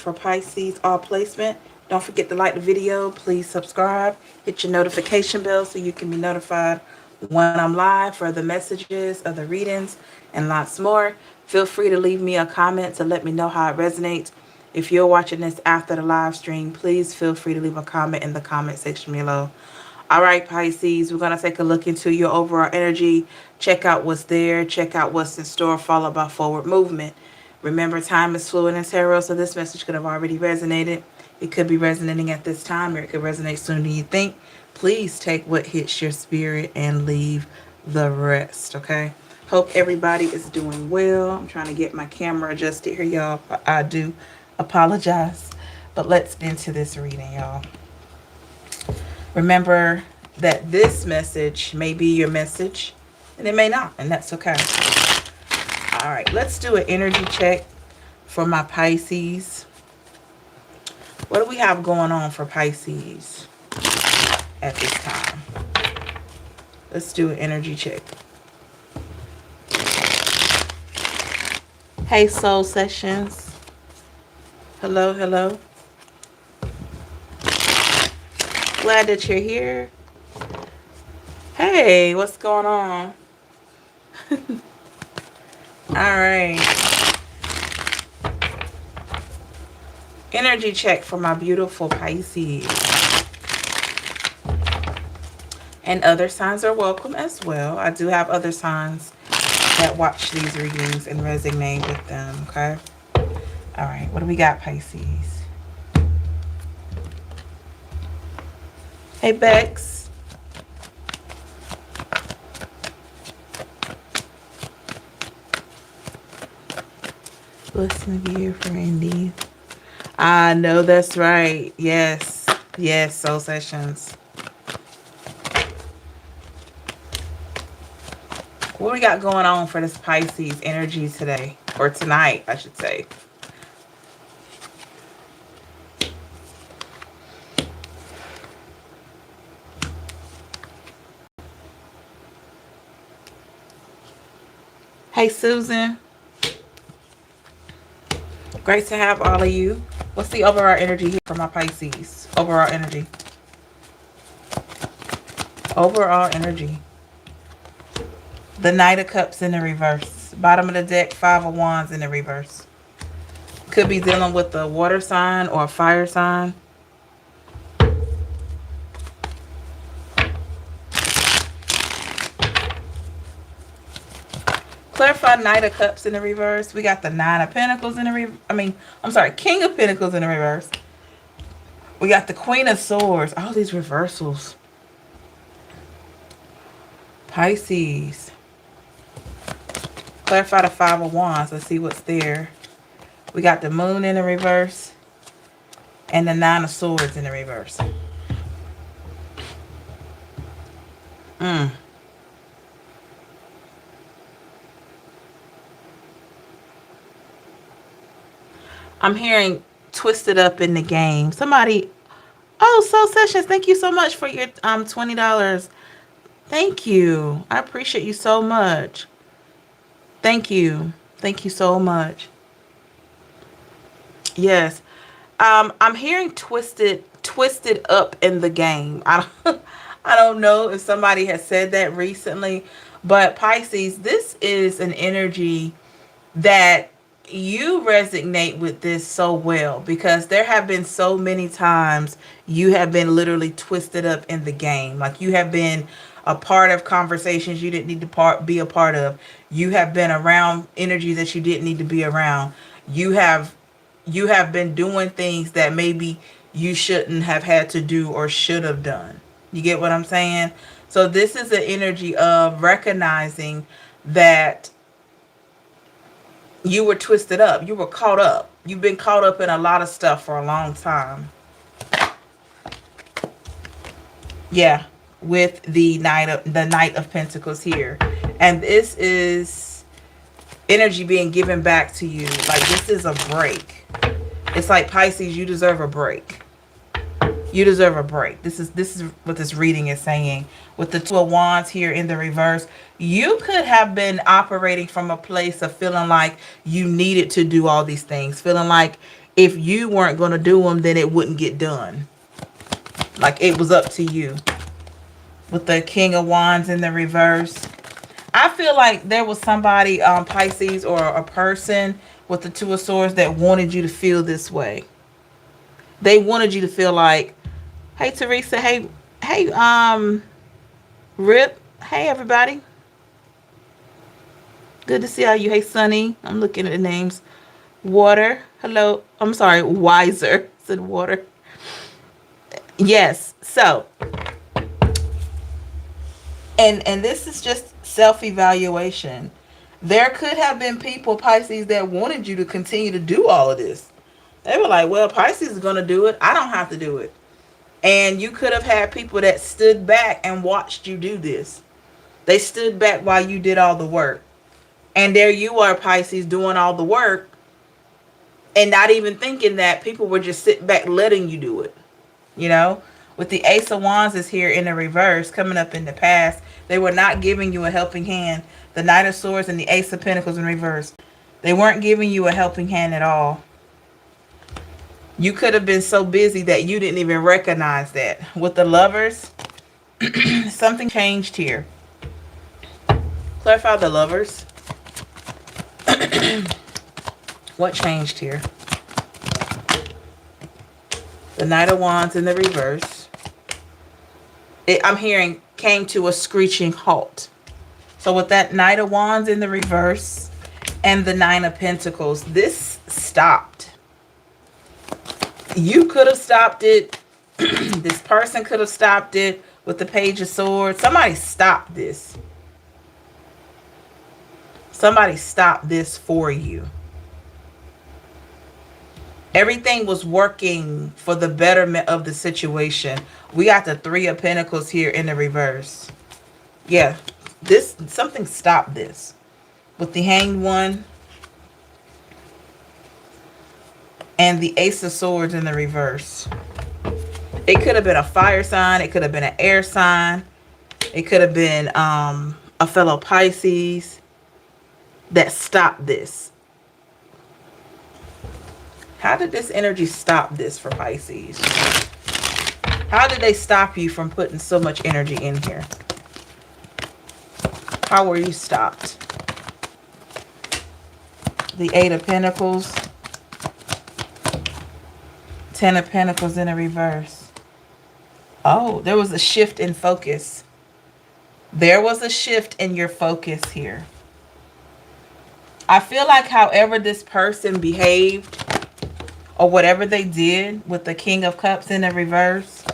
for Pisces, all placement. Don't forget to like the video. Please subscribe. Hit your notification bell so you can be notified when I'm live for the messages, other readings, and lots more. Feel free to leave me a comment to let me know how it resonates. If you're watching this after the live stream, please feel free to leave a comment in the comment section below. All right, Pisces, we're going to take a look into your overall energy, check out what's there, check out what's in store, followed by forward movement. Remember, time is fluid in tarot, so this message could have already resonated. It could be resonating at this time, or it could resonate sooner than you think. Please take what hits your spirit and leave the rest, okay? Hope everybody is doing well. I'm trying to get my camera adjusted here, y'all. I do apologize, but let's get into this reading, y'all. Remember that this message may be your message, and it may not, and that's okay. All right, let's do an energy check for my Pisces. What do we have going on for Pisces at this time? Let's do an energy check. Hey, Soul Sessions. Hello, hello. Glad that you're here. Hey, what's going on? All right. Energy check for my beautiful Pisces. And other signs are welcome as well. I do have other signs that watch these readings and resonate with them, okay? All right, what do we got, Pisces? Hey, Bex. Listen to your friendly. I know that's right. Yes. Yes, Soul Sessions. What we got going on for this Pisces energy today? Or tonight, I should say. Hey, Susan. Great to have all of you. What's the overall energy here for my Pisces? Overall energy. Overall energy. The Knight of Cups in the reverse. Bottom of the deck, Five of Wands in the reverse. Could be dealing with a water sign or a fire sign. Clarify Knight of Cups in the reverse. We got the Nine of Pentacles in the reverse. King of Pentacles in the reverse. We got the Queen of Swords. All these reversals. Pisces. Clarify the Five of Wands. Let's see what's there. We got the Moon in the reverse. And the Nine of Swords in the reverse. I'm hearing twisted up in the game. Somebody, oh, Soul Sessions, thank you so much for your $20. Thank you. I appreciate you so much. Thank you. Thank you so much. Yes. I'm hearing twisted up in the game. I don't know if somebody has said that recently, but Pisces, this is an energy that you resonate with this so well, because there have been so many times you have been literally twisted up in the game. Like, you have been a part of conversations you didn't need to be a part of. You have been around energy that you didn't need to be around. You have been doing things that maybe you shouldn't have had to do or should have done. You get what I'm saying? So this is the energy of recognizing that you were twisted up. You were caught up. You've been caught up in a lot of stuff for a long time. Yeah, with the Knight of Pentacles here. And this is energy being given back to you. Like, this is a break. It's like, Pisces, you deserve a break. You deserve a break. This is what this reading is saying. With the Two of Wands here in the reverse, you could have been operating from a place of feeling like you needed to do all these things, feeling like if you weren't going to do them, then it wouldn't get done. Like it was up to you. With the King of Wands in the reverse. I feel like there was somebody, Pisces, or a person with the Two of Swords that wanted you to feel this way. They wanted you to feel like, hey, Teresa, hey, Rip, hey, everybody. Good to see all you. Hey, Sunny. I'm looking at the names. Water. Hello. I'm sorry. Wiser. Said water. Yes. So, and this is just self-evaluation. There could have been people, Pisces, that wanted you to continue to do all of this. They were like, well, Pisces is going to do it. I don't have to do it. And you could have had people that stood back and watched you do this. They stood back while you did all the work. And there you are, Pisces, doing all the work and not even thinking that people were just sitting back letting you do it. You know, with the Ace of Wands is here in the reverse, coming up in the past. They were not giving you a helping hand. The Knight of Swords and the Ace of Pentacles in reverse. They weren't giving you a helping hand at all. You could have been so busy that you didn't even recognize that. With the Lovers, something changed here. Clarify the Lovers. What changed here? The Knight of Wands in the reverse. I'm hearing came to a screeching halt. So with that Knight of Wands in the reverse and the Nine of Pentacles, this stopped. You could have stopped it. This person could have stopped it with the Page of Swords. Somebody stopped this. Somebody stopped this for you. Everything was working for the betterment of the situation. We got the Three of Pentacles here in the reverse. Yeah, something stopped this. With the Hanged One and the Ace of Swords in the reverse. It could have been a fire sign. It could have been an air sign. It could have been a fellow Pisces that stopped this. How did this energy stop this for Pisces? How did they stop you from putting so much energy in here? How were you stopped? The Eight of Pentacles. Ten of Pentacles in a reverse. Oh, there was a shift in focus. There was a shift in your focus here. I feel like however this person behaved or whatever they did with the King of Cups in the reverse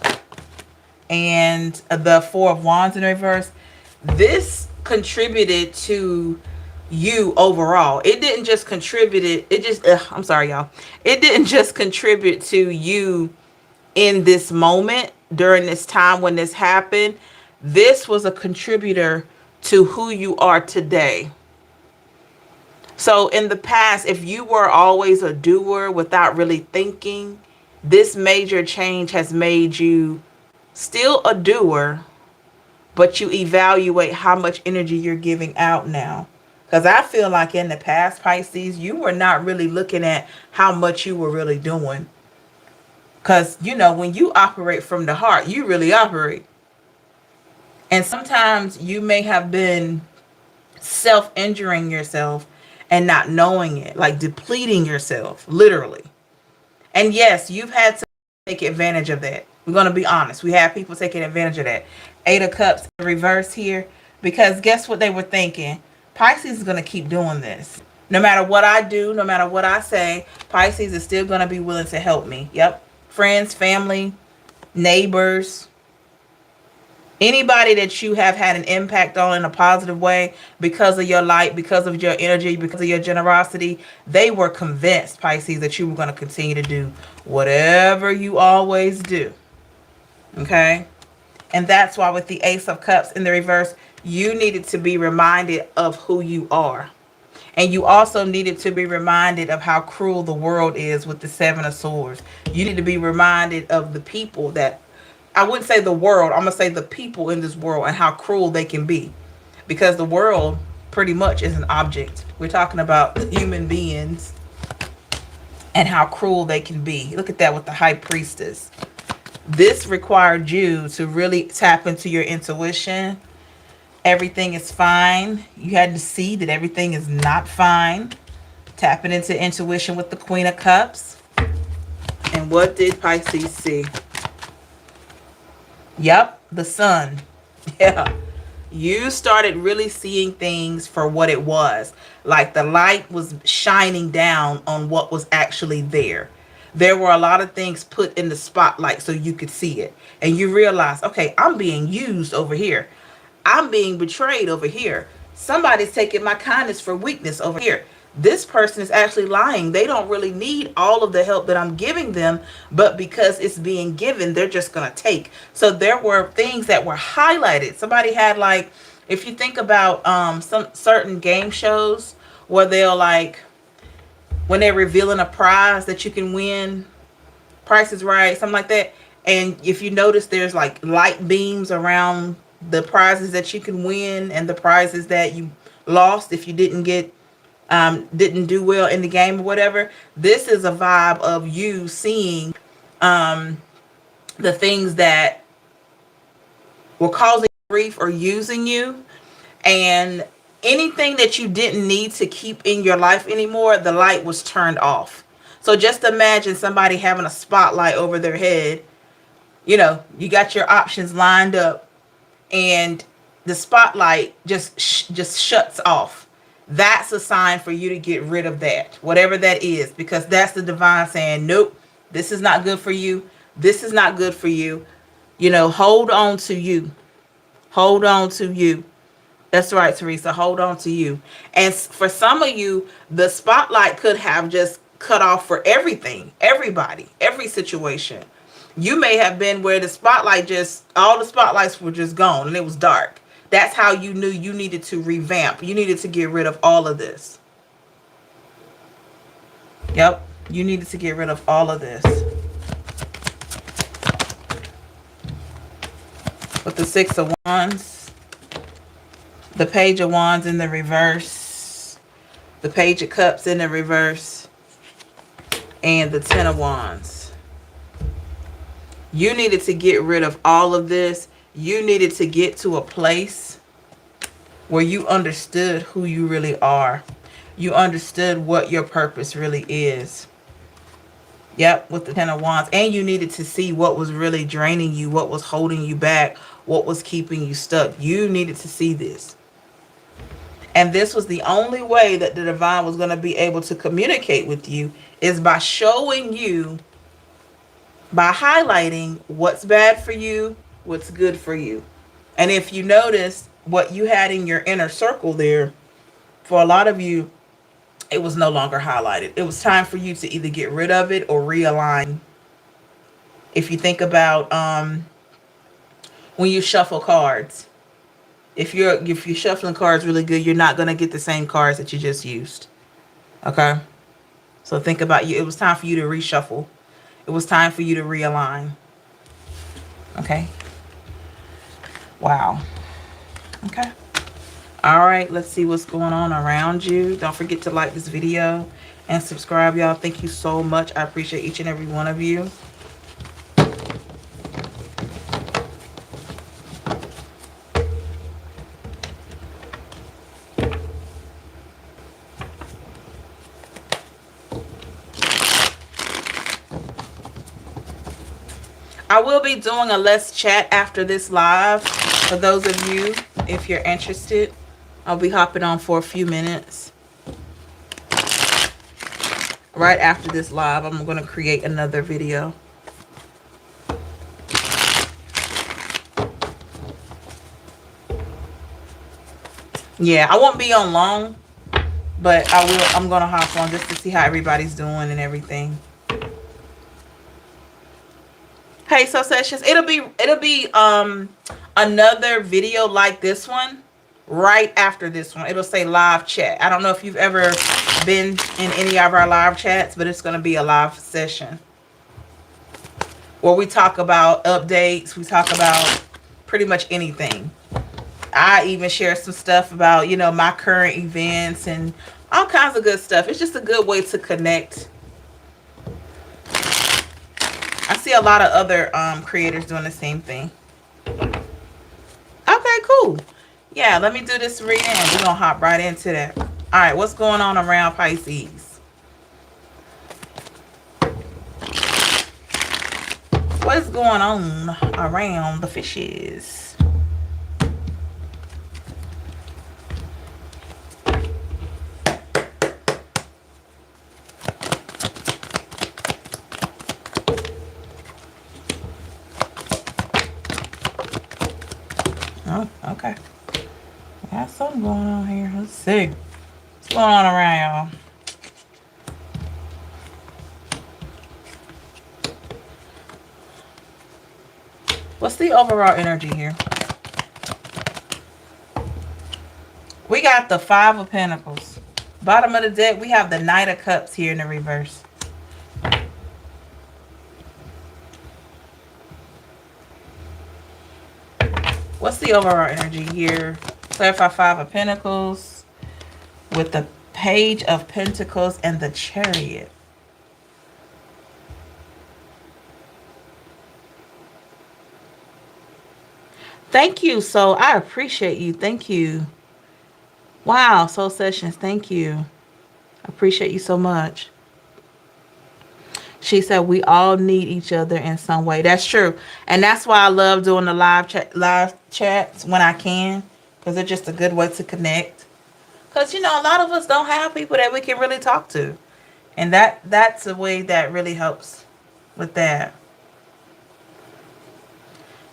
and the Four of Wands in reverse, this contributed to you overall. It didn't just contribute, I'm sorry, y'all. It didn't just contribute to you in this moment during this time when this happened. This was a contributor to who you are today. So in the past, if you were always a doer without really thinking, this major change has made you still a doer, but you evaluate how much energy you're giving out now. Because I feel like in the past, Pisces, you were not really looking at how much you were really doing. Because, you know, when you operate from the heart, you really operate. And sometimes you may have been self-injuring yourself and not knowing it, like depleting yourself, literally. And yes, you've had to take advantage of that. We're going to be honest. We have people taking advantage of that. Eight of Cups in reverse here. Because guess what they were thinking? Pisces is going to keep doing this. No matter what I do, no matter what I say, Pisces is still going to be willing to help me. Yep. Friends, family, neighbors. Anybody that you have had an impact on in a positive way because of your light, because of your energy, because of your generosity, they were convinced, Pisces, that you were going to continue to do whatever you always do. Okay? And that's why with the Ace of Cups in the reverse, you needed to be reminded of who you are. And you also needed to be reminded of how cruel the world is with the Seven of Swords. You need to be reminded of the people that, I wouldn't say the world, I'm going to say the people in this world and how cruel they can be. Because the world pretty much is an object. We're talking about human beings. and how cruel they can be. Look at that with the High Priestess. This required you to really tap into your intuition. Everything is fine. You had to see that everything is not fine. Tapping into intuition with the Queen of Cups. And what did Pisces see? Yep, the sun. Yeah. You started really seeing things for what it was. Like the light was shining down on what was actually there. There were a lot of things put in the spotlight so you could see it. And you realize, okay, I'm being used over here. I'm being betrayed over here. Somebody's taking my kindness for weakness over here. This person is actually lying. They don't really need all of the help that I'm giving them, but because it's being given, they're just going to take. So there were things that were highlighted. Somebody had, like, if you think about some certain game shows where they'll, like, when they're revealing a prize that you can win, Price is Right, something like that. And if you notice, there's like light beams around the prizes that you can win and the prizes that you lost if you didn't do well in the game or whatever. This is a vibe of you seeing the things that were causing grief or using you, and anything that you didn't need to keep in your life anymore, the light was turned off. So just imagine somebody having a spotlight over their head. You know, you got your options lined up and the spotlight just shuts off. That's a sign for you to get rid of that, whatever that is, because that's the divine saying, nope, this is not good for you. This is not good for you. You know, hold on to you. Hold on to you. That's right, Teresa. Hold on to you. And for some of you, the spotlight could have just cut off for everything, everybody, every situation. You may have been where the spotlight all the spotlights were just gone and it was dark. That's how you knew you needed to revamp. You needed to get rid of all of this. Yep, you needed to get rid of all of this. With the Six of Wands, the Page of Wands in the reverse, the Page of Cups in the reverse, and the Ten of Wands. You needed to get rid of all of this. You needed to get to a place where you understood who you really are. You understood what your purpose really is. Yep, with the Ten of Wands. And you needed to see what was really draining you, what was holding you back, what was keeping you stuck. You needed to see this. And this was the only way that the divine was going to be able to communicate with you, is by showing you, by highlighting what's bad for you, what's good for you. And if you notice what you had in your inner circle there, for a lot of you, it was no longer highlighted. It was time for you to either get rid of it or realign. If you think about when you shuffle cards, if you're shuffling cards really good, you're not going to get the same cards that you just used. Okay? So think about you. It was time for you to reshuffle. It was time for you to realign. Okay? Wow. Okay. All right, let's see what's going on around you. Don't forget to like this video and subscribe, y'all. Thank you so much. I appreciate each and every one of you. I will be doing a Let's Chat after this live. For those of you, if you're interested, I'll be hopping on for a few minutes. Right after this live, I'm going to create another video. Yeah, I won't be on long, but I'm going to hop on just to see how everybody's doing and everything. Hey, so Sessions, it'll be another video like this one right after this one. It'll say live chat. I don't know if you've ever been in any of our live chats, but it's going to be a live session where we talk about updates. We talk about pretty much anything. I even share some stuff about, you know, my current events and all kinds of good stuff. It's just a good way to connect I see a lot of other creators doing the same thing. Okay, cool. Yeah, let me do this reading and we're gonna hop right into that. All right, what's going on around Pisces? What is going on around the fishes? Oh, okay. Got something going on here. Let's see. What's going on around y'all? What's the overall energy here? We got the Five of Pentacles. Bottom of the deck, we have the Knight of Cups here in the reverse. What's the overall energy here? Clarify Five of Pentacles with the Page of Pentacles and the Chariot. Thank you. So I appreciate you. Thank you. Wow, Soul Sessions, thank you. I appreciate you so much. She said we all need each other in some way. That's true. And that's why I love doing the live chats when I can. Because they're just a good way to connect. Because, you know, a lot of us don't have people that we can really talk to. And that's a way that really helps with that.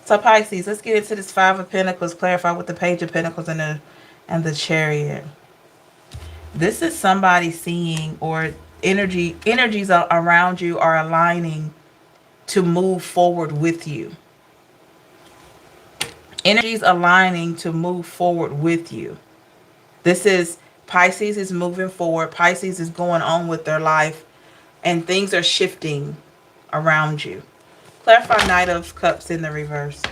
So Pisces, let's get into this Five of Pentacles. Clarify with the Page of Pentacles and the Chariot. This is somebody seeing, or energies around you are aligning to move forward with you. Energies aligning to move forward with you. This is Pisces is moving forward. Pisces is going on with their life and things are shifting around you. Clarify Knight of Cups in the reverse.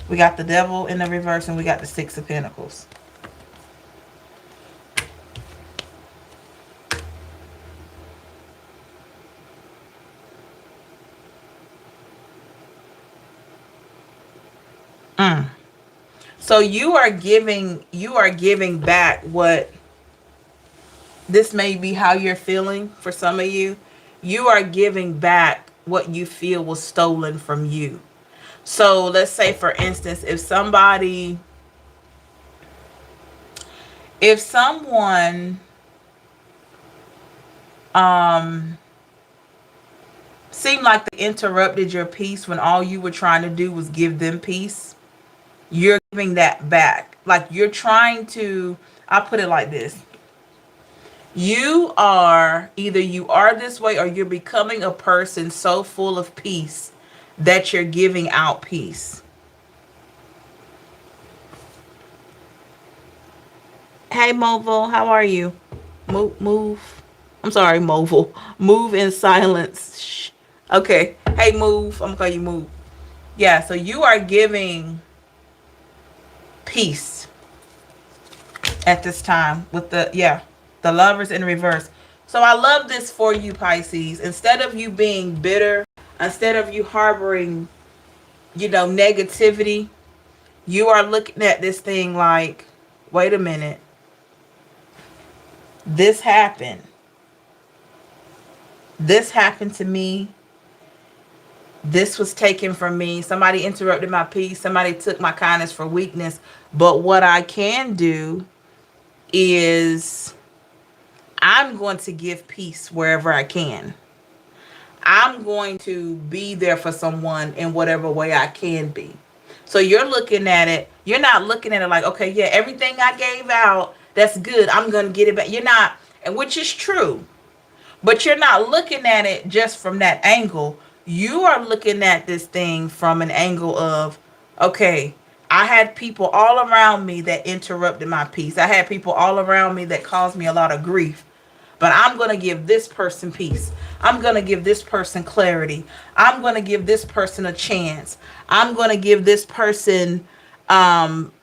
We got the Devil in the reverse and we got the Six of Pentacles. So you are giving back what, this may be how you're feeling for some of you. You are giving back what you feel was stolen from you. So let's say, for instance, if someone seemed like they interrupted your peace when all you were trying to do was give them peace, you're giving that back. Like you're trying to, I'll put it like this. You are this way or you're becoming a person so full of peace that you're giving out peace. Hey, Moval, how are you? Move. I'm sorry, Moval. Move in silence. Shh. Okay. Hey, Move. I'm gonna call you Move. Yeah, so you are giving peace at this time with the Lovers in reverse. So I love this for you, Pisces. Instead of you being bitter, instead of you harboring, negativity, you are looking at this thing like, wait a minute. This happened. This happened to me. This was taken from me. Somebody interrupted my peace. Somebody took my kindness for weakness. But what I can do is I'm going to give peace wherever I can. I'm going to be there for someone in whatever way I can be. So you're looking at it. You're not looking at it like, okay, yeah, everything I gave out, that's good. I'm going to get it back. You're not, and which is true. But you're not looking at it just from that angle. You are looking at this thing from an angle of, okay, I had people all around me that interrupted my peace. I had people all around me that caused me a lot of grief. But I'm going to give this person peace. I'm going to give this person clarity. I'm going to give this person a chance. I'm going to give this person time.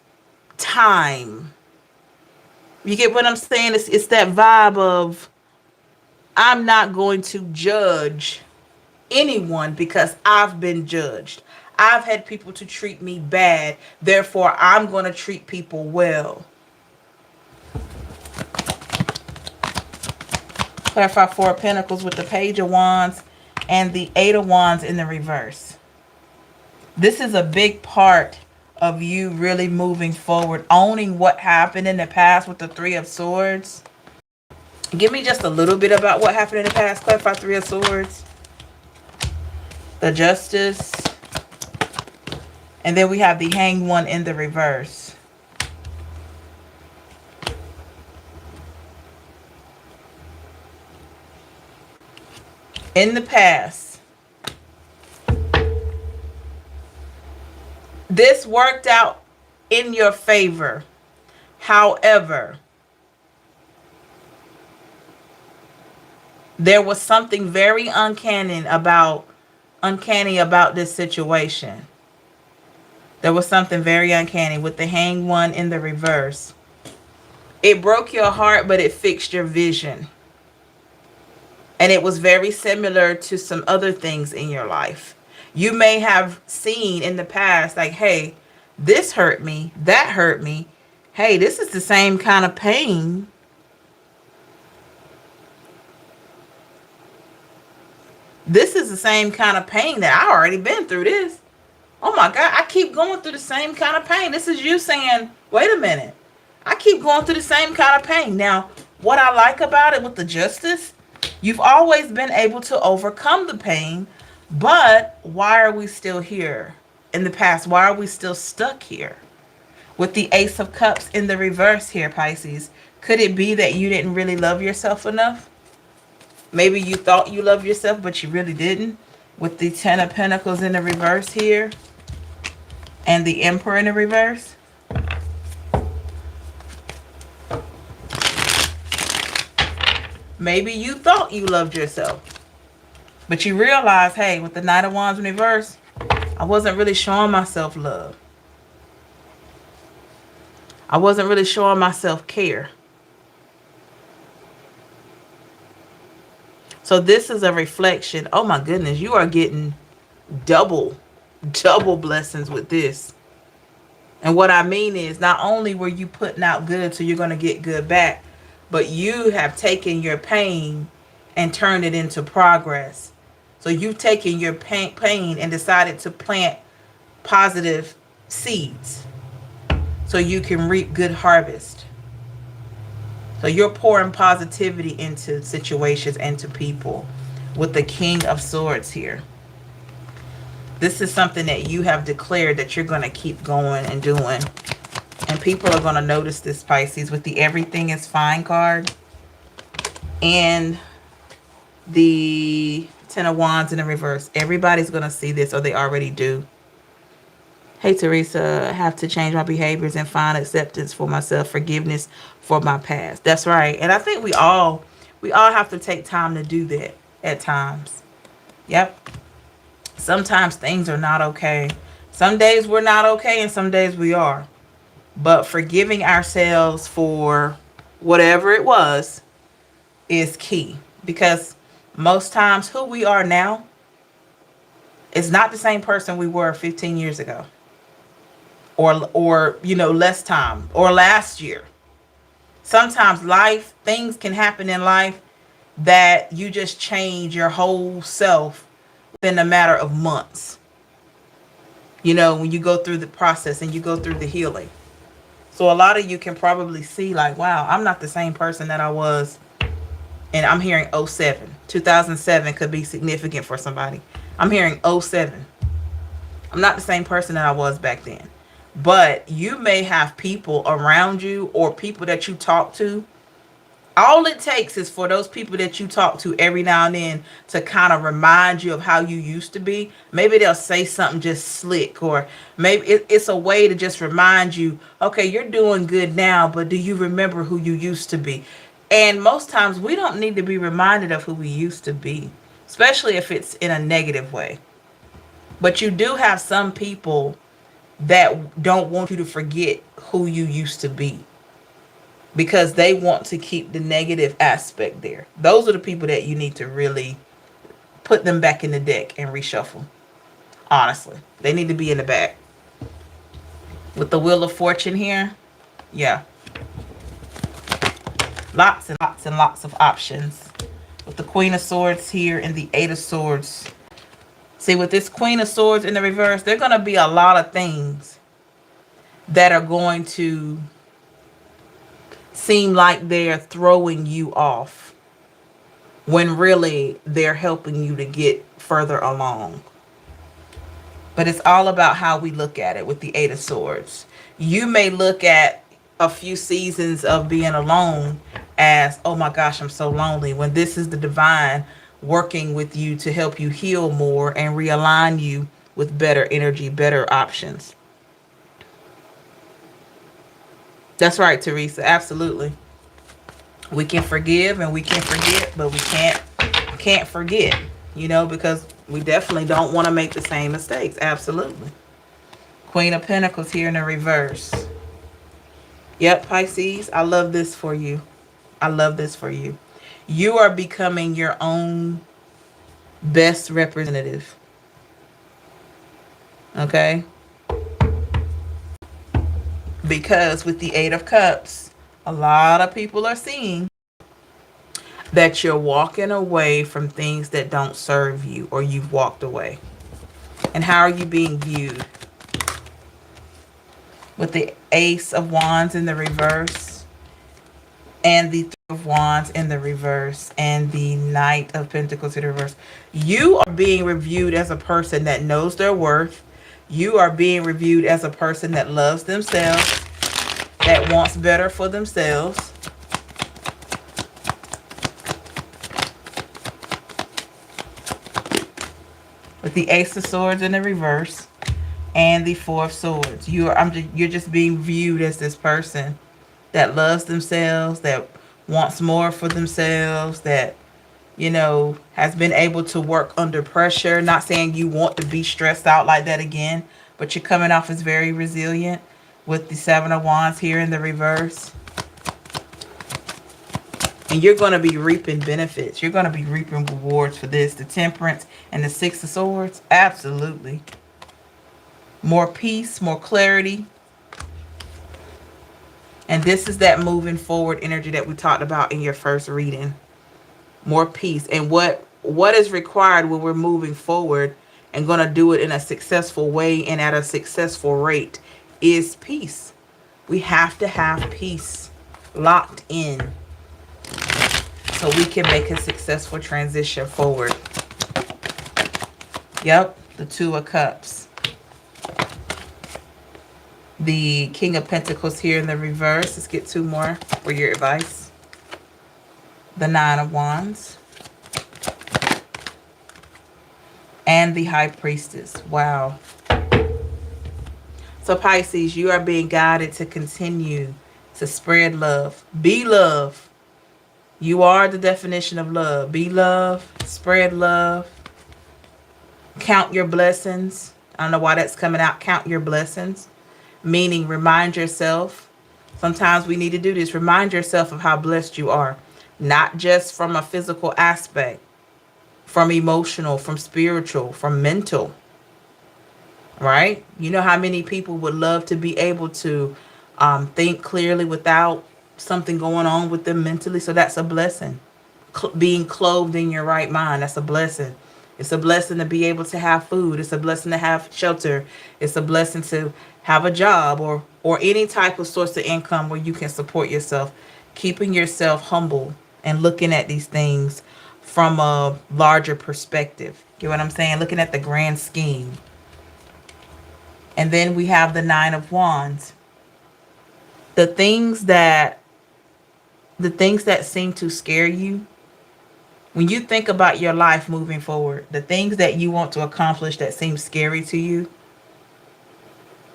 You get what I'm saying? It's that vibe of, I'm not going to judge anyone because I've been judged. I've had people to treat me bad. Therefore, I'm going to treat people well. Clarify Four of Pentacles with the Page of Wands and the Eight of Wands in the reverse. This is a big part of you really moving forward, owning what happened in the past with the Three of Swords. Give me just a little bit about what happened in the past. Clarify Three of Swords. The Justice. And then we have the Hanged One in the reverse. In the past, this worked out in your favor. However, there was something very uncanny about this situation. There was something very uncanny with the Hanged One in the reverse. It broke your heart, but it fixed your vision. And it was very similar to some other things in your life. You may have seen in the past, like, hey, this hurt me, that hurt me. Hey, this is the same kind of pain. This is the same kind of pain that I already been through this. Oh my God, I keep going through the same kind of pain. This is you saying, wait a minute. I keep going through the same kind of pain. Now, what I like about it with the Justice, you've always been able to overcome the pain, but why are we still here in the past? Why are we still stuck here? With the Ace of Cups in the reverse here, Pisces, could it be that you didn't really love yourself enough? Maybe you thought you loved yourself, but you really didn't. With the Ten of Pentacles in the reverse here and the Emperor in the reverse. Maybe you thought you loved yourself, but you realize, hey, with the Knight of Wands in reverse, I wasn't really showing myself love. I wasn't really showing myself care. So this is a reflection. Oh my goodness, you are getting double blessings with this. And what I mean is, not only were you putting out good, so you're going to get good back, but you have taken your pain and turned it into progress. So you've taken your pain and decided to plant positive seeds so you can reap good harvest. So you're pouring positivity into situations and to people with the King of Swords here. This is something that you have declared that you're going to keep going and doing. And people are going to notice this, Pisces, with the Everything is Fine card and the Ten of Wands in the reverse. Everybody's going to see this, or they already do. Hey, Teresa, I have to change my behaviors and find acceptance for myself, forgiveness for my past. That's right. And I think we all have to take time to do that at times. Yep. Sometimes things are not okay. Some days we're not okay and some days we are. But forgiving ourselves for whatever it was is key. Because most times who we are now is not the same person we were 15 years ago. Or you know, less time, or last year. Sometimes things can happen in life that you just change your whole self within a matter of months. You know, when you go through the process and you go through the healing. So a lot of you can probably see, like, wow, I'm not the same person that I was. And I'm hearing 07. 2007 could be significant for somebody. I'm hearing 07. I'm not the same person that I was back then. But you may have people around you or people that you talk to. All it takes is for those people that you talk to every now and then to kind of remind you of how you used to be. Maybe they'll say something just slick, or maybe it's a way to just remind you, okay, you're doing good now, but do you remember who you used to be? And most times we don't need to be reminded of who we used to be, especially if it's in a negative way. But you do have some people that don't want you to forget who you used to be, because they want to keep the negative aspect there. Those are the people that you need to really put them back in the deck and reshuffle. Honestly, they need to be in the back. With the Wheel of Fortune here, yeah, lots and lots and lots of options. With the Queen of Swords here and the Eight of Swords. See, with this Queen of Swords in the reverse, there are going to be a lot of things that are going to seem like they're throwing you off when really they're helping you to get further along. But it's all about how we look at it with the Eight of Swords. You may look at a few seasons of being alone as, oh my gosh, I'm so lonely, when this is the divine working with you to help you heal more and realign you with better energy, better options. That's right, Teresa. Absolutely. We can forgive and we can forget, but we can't forget, because we definitely don't want to make the same mistakes. Absolutely. Queen of Pentacles here in the reverse. Yep, Pisces, I love this for you. I love this for you. You are becoming your own best representative. Okay? Because with the Eight of Cups, a lot of people are seeing that you're walking away from things that don't serve you, or you've walked away. And how are you being viewed? With the Ace of Wands in the reverse, and the Three of Wands in the reverse, and the Knight of Pentacles in the reverse. You are being reviewed as a person that knows their worth. You are being reviewed as a person that loves themselves, that wants better for themselves. With the Ace of Swords in the reverse and the Four of Swords, you're just being viewed as this person that loves themselves, that wants more for themselves, that has been able to work under pressure. Not saying you want to be stressed out like that again, but you're coming off as very resilient. With the Seven of Wands here in the reverse. And you're going to be reaping benefits. You're going to be reaping rewards for this. The Temperance and the Six of Swords. Absolutely. More peace, more clarity. And this is that moving forward energy that we talked about in your first reading. More peace. And what is required when we're moving forward and going to do it in a successful way and at a successful rate is peace. We have to have peace locked in so we can make a successful transition forward. Yep, the Two of Cups. The King of Pentacles here in the reverse. Let's get two more for your advice. The Nine of Wands. And the High Priestess. Wow. So Pisces, you are being guided to continue to spread love. Be love. You are the definition of love. Be love. Spread love. Count your blessings. I don't know why that's coming out. Count your blessings. Meaning remind yourself. Sometimes we need to do this. Remind yourself of how blessed you are. Not just from a physical aspect. From emotional. From spiritual. From mental. Right? You know how many people would love to be able to think clearly without something going on with them mentally. So that's a blessing. Being clothed in your right mind, that's a blessing. It's a blessing to be able to have food. It's a blessing to have shelter. It's a blessing to have a job or any type of source of income where you can support yourself. Keeping yourself humble and looking at these things from a larger perspective. You know what I'm saying? Looking at the grand scheme. And then we have the Nine of Wands. The things that seem to scare you, when you think about your life moving forward, the things that you want to accomplish that seem scary to you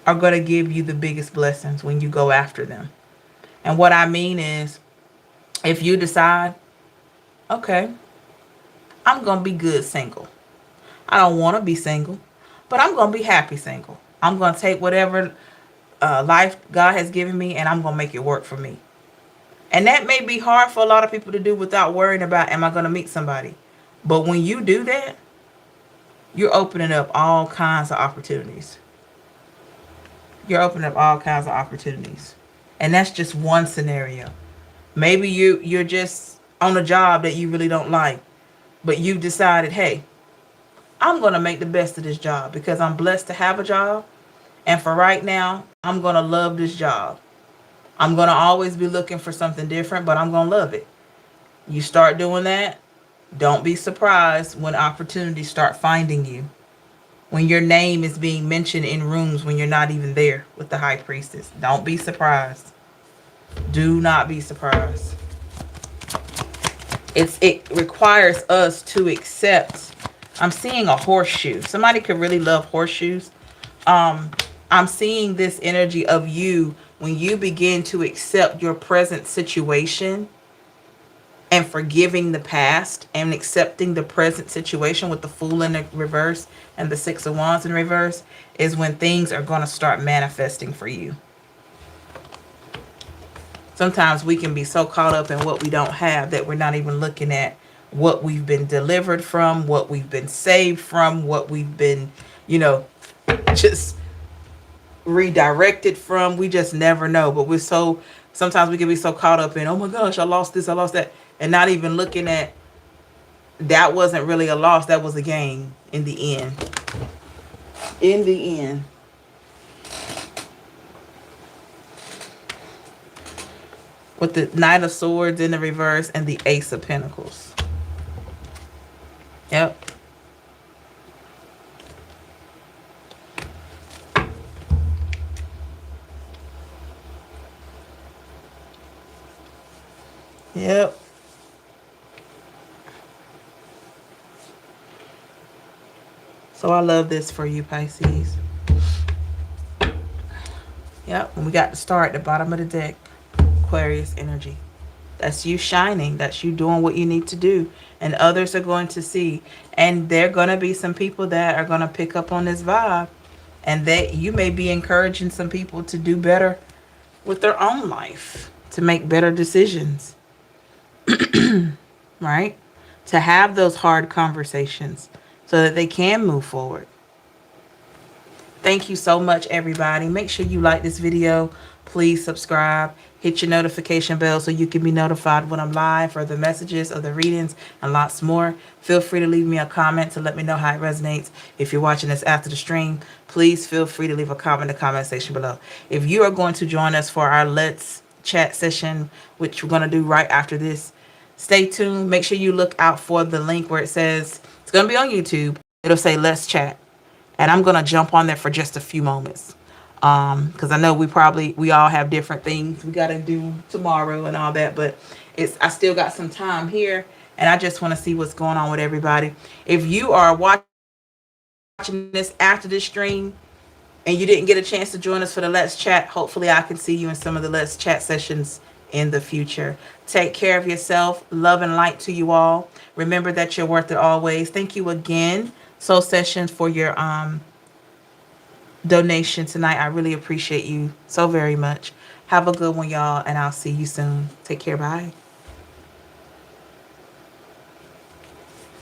are going to give you the biggest blessings when you go after them. And what I mean is, if you decide, okay, I'm going to be good single. I don't want to be single, but I'm going to be happy single. I'm going to take whatever life God has given me and I'm going to make it work for me. And that may be hard for a lot of people to do without worrying about, am I going to meet somebody? But when you do that, you're opening up all kinds of opportunities. You're opening up all kinds of opportunities. And that's just one scenario. Maybe you're just on a job that you really don't like, but you've decided, hey, I'm going to make the best of this job because I'm blessed to have a job. And for right now, I'm going to love this job. I'm going to always be looking for something different, but I'm going to love it. You start doing that, don't be surprised when opportunities start finding you. When your name is being mentioned in rooms when you're not even there with the high priestess. Don't be surprised. Do not be surprised. It requires us to accept. I'm seeing a horseshoe. Somebody could really love horseshoes. I'm seeing this energy of you when you begin to accept your present situation and forgiving the past and accepting the present situation with the Fool in the reverse and the Six of Wands in reverse is when things are going to start manifesting for you. Sometimes we can be so caught up in what we don't have that we're not even looking at what we've been delivered from, what we've been saved from, what we've been, just redirected from. We just never know. But sometimes we can be so caught up in, oh my gosh, I lost this, I lost that, and not even looking at that wasn't really a loss, that was a gain in the end. In the end. With the Knight of Swords in the reverse and the Ace of Pentacles. Yep. Yep. So I love this for you, Pisces. Yep. And we got the star at the bottom of the deck. Aquarius energy. That's you shining. That's you doing what you need to do. And others are going to see. And there are going to be some people that are going to pick up on this vibe. And that you may be encouraging some people to do better with their own life. To make better decisions. Right? To have those hard conversations so that they can move forward. Thank you so much, everybody. Make sure you like this video. Please subscribe. Hit your notification bell so you can be notified when I'm live for the messages of the readings and lots more. Feel free to leave me a comment to let me know how it resonates. If you're watching this after the stream, please feel free to leave a comment in the comment section below. If you are going to join us for our Let's Chat session, which we're going to do right after this, stay tuned. Make sure you look out for the link where it says, it's going to be on YouTube. It'll say Let's Chat. And I'm going to jump on there for just a few moments. Because I know we all have different things we got to do tomorrow and all that. But I still got some time here. And I just want to see what's going on with everybody. If you are watching this after this stream and you didn't get a chance to join us for the Let's Chat, hopefully I can see you in some of the Let's Chat sessions in the future. Take care of yourself. Love and light to you all. Remember that you're worth it always. Thank you again, Soul Sessions, for your donation tonight. I really appreciate you so very much. Have a good one, y'all, and I'll see you soon. Take care. Bye.